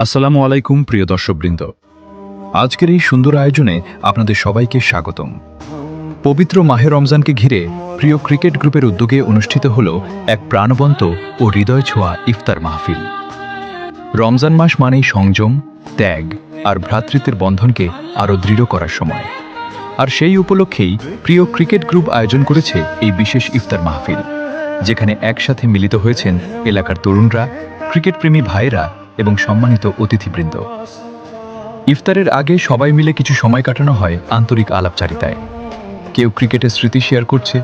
আসসালামু আলাইকুম প্রিয় দর্শকবৃন্দ। আজকের এই সুন্দর আয়োজনে আপনাদের সবাইকে স্বাগতম। পবিত্র মাহে রমজানকে ঘিরে প্রিয় ক্রিকেট গ্রুপের উদ্যোগে অনুষ্ঠিত হল এক প্রাণবন্ত ও হৃদয় ছোঁয়া ইফতার মাহফিল। রমজান মাস মানেই সংযম, ত্যাগ আর ভ্রাতৃত্বের বন্ধনকে আরও দৃঢ় করার সময়। আর সেই উপলক্ষেই প্রিয় ক্রিকেট গ্রুপ আয়োজন করেছে এই বিশেষ ইফতার মাহফিল, যেখানে একসাথে মিলিত হয়েছেন এলাকার তরুণরা, ক্রিকেটপ্রেমী ভাইয়েরা এবং সম্মানিত অতিথিবৃন্দ। ইফতারের আগে সবাই মিলে কিছু সময় কাটানো হয় আন্তরিক আলাপচারিতায়। কেউ ক্রিকেটের স্মৃতি শেয়ার করছে,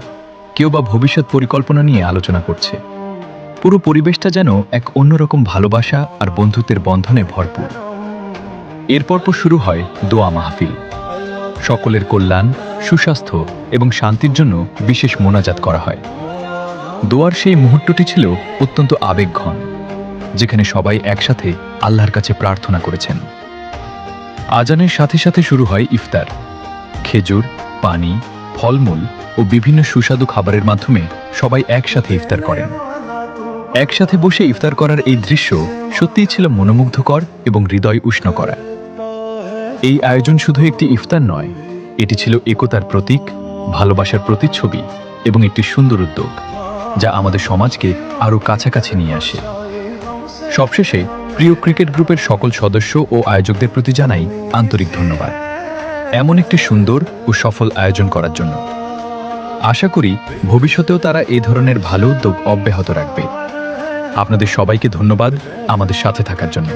কেউ বা ভবিষ্যৎ পরিকল্পনা নিয়ে আলোচনা করছে। পুরো পরিবেশটা যেন এক অন্যরকম ভালোবাসা আর বন্ধুত্বের বন্ধনে ভরপুর। এরপর শুরু হয় দোয়া মাহফিল। সকলের কল্যাণ, সুস্বাস্থ্য এবং শান্তির জন্য বিশেষ মোনাজাত করা হয়। দোয়ার সেই মুহূর্তটি ছিল অত্যন্ত আবেগঘন, যেখানে সবাই একসাথে আল্লাহর কাছে প্রার্থনা করেছেন। আজানের সাথে সাথে শুরু হয় ইফতার। খেজুর, পানি, ফলমূল ও বিভিন্ন সুস্বাদু খাবারের মাধ্যমে সবাই একসাথে ইফতার করেন। একসাথে বসে ইফতার করার এই দৃশ্য সত্যিই ছিল মনোমুগ্ধকর এবং হৃদয় উষ্ণ করা। এই আয়োজন শুধু একটি ইফতার নয়, এটি ছিল একতার প্রতীক, ভালোবাসার প্রতিচ্ছবি এবং একটি সুন্দর উদ্যোগ, যা আমাদের সমাজকে আরও কাছাকাছি নিয়ে আসে। সবশেষে প্রিয় ক্রিকেট গ্রুপের সকল সদস্য ও আয়োজকদের প্রতি জানাই আন্তরিক ধন্যবাদ এমন একটি সুন্দর ও সফল আয়োজন করার জন্য। আশা করি ভবিষ্যতেও তারা এই ধরনের ভালো উদ্যোগ অব্যাহত রাখবে। আপনাদের সবাইকে ধন্যবাদ আমাদের সাথে থাকার জন্য।